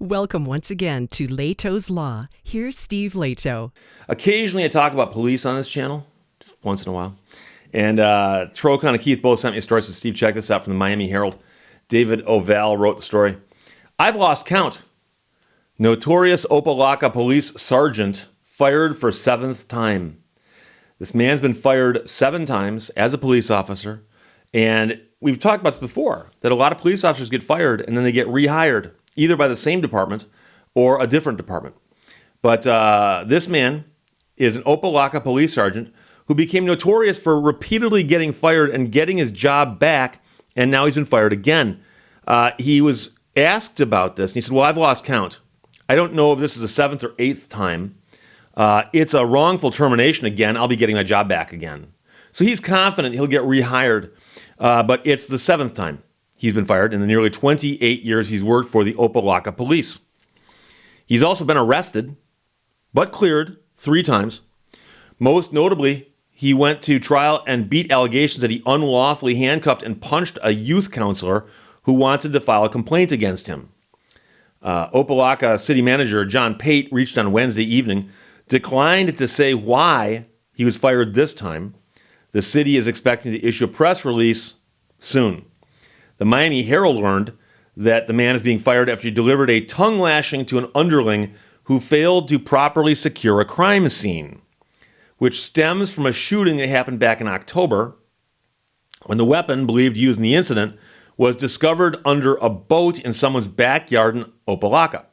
Welcome once again to Lehto's Law. Here's Steve Lehto. Occasionally I talk about police on this channel, just once in a while. And Trocon and Keith both sent me a story, so Steve, check this out from the Miami Herald. David Oval wrote the story. I've lost count. Notorious Opa-locka police sergeant fired for 7th time. This man's been fired 7 times as a police officer. And we've talked about this before, that a lot of police officers get fired and then they get rehired, either by the same department or a different department. But this man is an Opa-locka police sergeant who became notorious for repeatedly getting fired and getting his job back, and now he's been fired again. He was asked about this, and he said, well, I've lost count. I don't know if this is the 7th or 8th time. It's a wrongful termination again. I'll be getting my job back again. So he's confident he'll get rehired, but it's the 7th time he's been fired in the nearly 28 years he's worked for the Opa-locka police. He's also been arrested, but cleared 3 times. Most notably, he went to trial and beat allegations that he unlawfully handcuffed and punched a youth counselor who wanted to file a complaint against him. Opa-locka city manager John Pate reached on Wednesday evening, declined to say why he was fired this time. The city is expecting to issue a press release soon. The Miami Herald learned that the man is being fired after he delivered a tongue lashing to an underling who failed to properly secure a crime scene, which stems from a shooting that happened back in October when the weapon believed used in the incident was discovered under a boat in someone's backyard in Opa-locka.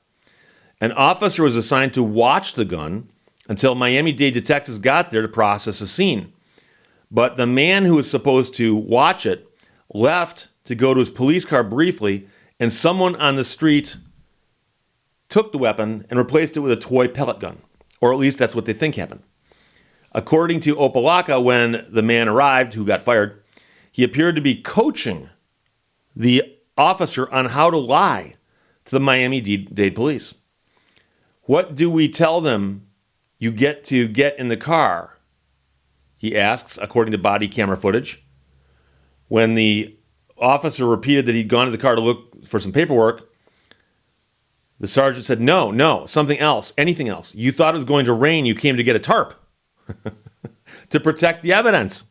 An officer was assigned to watch the gun until Miami-Dade detectives got there to process the scene. But the man who was supposed to watch it left to go to his police car briefly, and someone on the street took the weapon and replaced it with a toy pellet gun. Or at least that's what they think happened. According to Opa-locka, when the man arrived, who got fired, he appeared to be coaching the officer on how to lie to the Miami-Dade police. What do we tell them you get to get in the car? He asks, according to body camera footage. When the officer repeated that he'd gone to the car to look for some paperwork, the sergeant said, no, something else, anything else. You thought it was going to rain, you came to get a tarp to protect the evidence.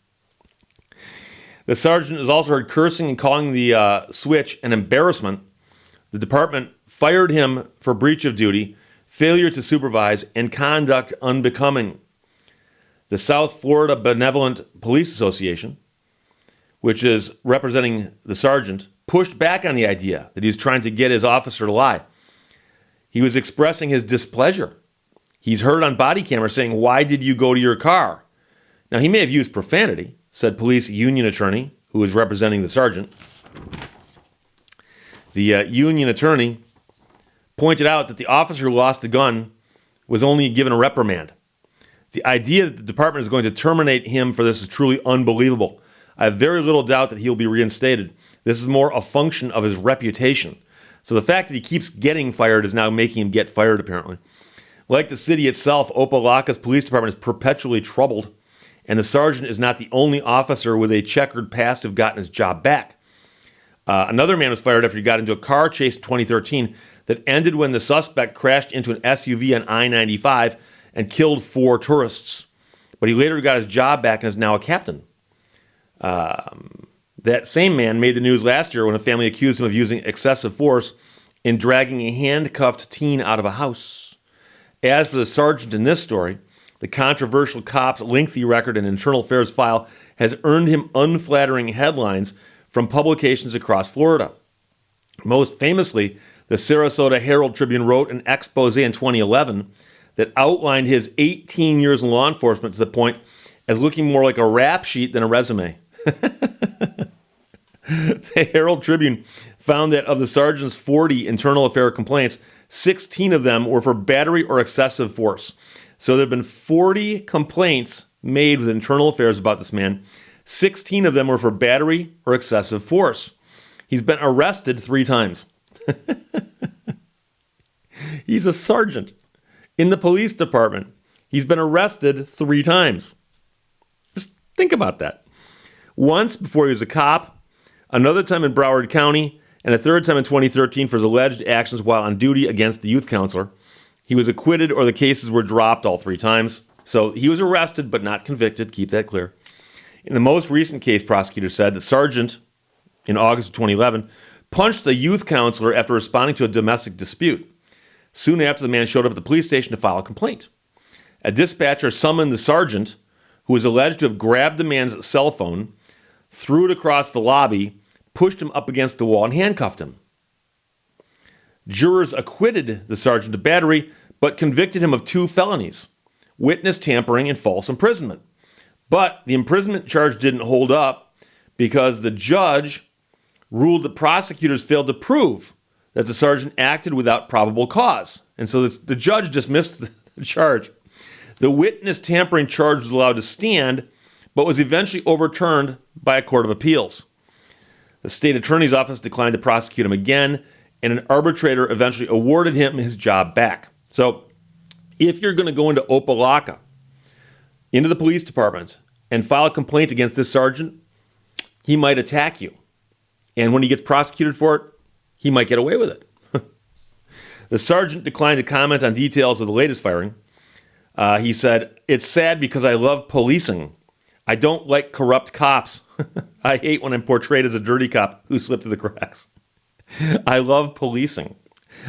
The sergeant is also heard cursing and calling the switch an embarrassment. The department fired him for breach of duty, failure to supervise, and conduct unbecoming. The South Florida Benevolent Police Association, which is representing the sergeant, pushed back on the idea that he was trying to get his officer to lie. He was expressing his displeasure. He's heard on body camera saying, "Why did you go to your car?" Now, he may have used profanity, said police union attorney who was representing the sergeant. The union attorney pointed out that the officer who lost the gun was only given a reprimand. The idea that the department is going to terminate him for this is truly unbelievable. I have very little doubt that he'll be reinstated. This is more a function of his reputation. So the fact that he keeps getting fired is now making him get fired, apparently. Like the city itself, Opa-locka's police department is perpetually troubled, and the sergeant is not the only officer with a checkered past who've gotten his job back. Another man was fired after he got into a car chase in 2013 that ended when the suspect crashed into an SUV on I-95 and killed 4 tourists. But he later got his job back and is now a captain. That same man made the news last year when a family accused him of using excessive force in dragging a handcuffed teen out of a house. As for the sergeant in this story, the controversial cop's lengthy record and internal affairs file has earned him unflattering headlines from publications across Florida. Most famously, the Sarasota Herald Tribune wrote an expose in 2011 that outlined his 18 years in law enforcement to the point as looking more like a rap sheet than a resume. The Herald Tribune found that of the sergeant's 40 internal affair complaints, 16 of them were for battery or excessive force. So there have been 40 complaints made with internal affairs about this man. 16 of them were for battery or excessive force. He's been arrested 3 times. He's a sergeant in the police department. He's been arrested 3 times. Just think about that. Once before he was a cop, another time in Broward County, and a third time in 2013 for his alleged actions while on duty against the youth counselor. He was acquitted, or the cases were dropped all 3 times. So he was arrested but not convicted, keep that clear. In the most recent case, prosecutors said the sergeant, in August of 2011, punched the youth counselor after responding to a domestic dispute. Soon after, the man showed up at the police station to file a complaint. A dispatcher summoned the sergeant, who was alleged to have grabbed the man's cell phone, threw it across the lobby, pushed him up against the wall, and handcuffed him. Jurors acquitted the sergeant of battery, but convicted him of 2 felonies, witness tampering and false imprisonment. But the imprisonment charge didn't hold up because the judge ruled that prosecutors failed to prove that the sergeant acted without probable cause. And so the judge dismissed the charge. The witness tampering charge was allowed to stand, but was eventually overturned by a court of appeals. The state attorney's office declined to prosecute him again, and an arbitrator eventually awarded him his job back. So if you're going to go into Opa-locka, into the police department, and file a complaint against this sergeant, he might attack you. And when he gets prosecuted for it, he might get away with it. The sergeant declined to comment on details of the latest firing. He said, "It's sad because I love policing. I don't like corrupt cops. I hate when I'm portrayed as a dirty cop who slipped through the cracks. I love policing."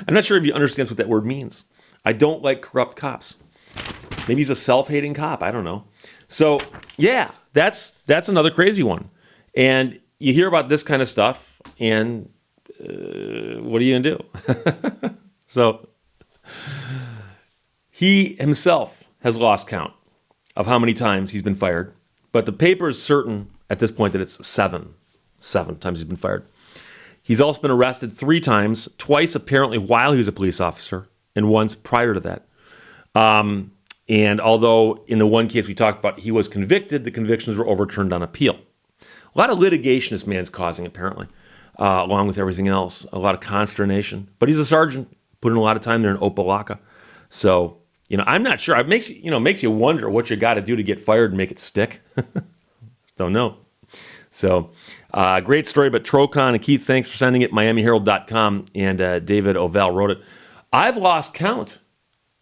I'm not sure if he understands what that word means. I don't like corrupt cops. Maybe he's a self-hating cop. I don't know. So, yeah, that's another crazy one. And you hear about this kind of stuff, and what are you going to do? So, he himself has lost count of how many times he's been fired. But the paper is certain at this point that it's 7 times he's been fired. He's also been arrested 3 times, twice apparently while he was a police officer, and once prior to that. And although in the one case we talked about, he was convicted, the convictions were overturned on appeal. A lot of litigation this man's causing, apparently, along with everything else. A lot of consternation. But he's a sergeant, put in a lot of time there in Opa-locka. So, I'm not sure. It makes you wonder what you got to do to get fired and make it stick. Don't know. So, great story. But Trocon and Keith, thanks for sending it. MiamiHerald.com, and David Ovell wrote it. I've lost count.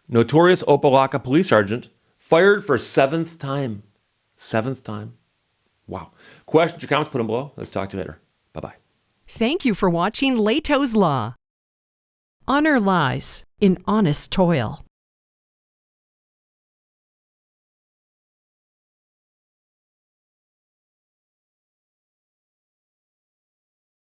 Notorious Opa-locka police sergeant fired for 7th time. 7th time. Wow. Questions or comments, put them below. Let's talk to you later. Bye-bye. Thank you for watching Lehto's Law. Honor lies in honest toil.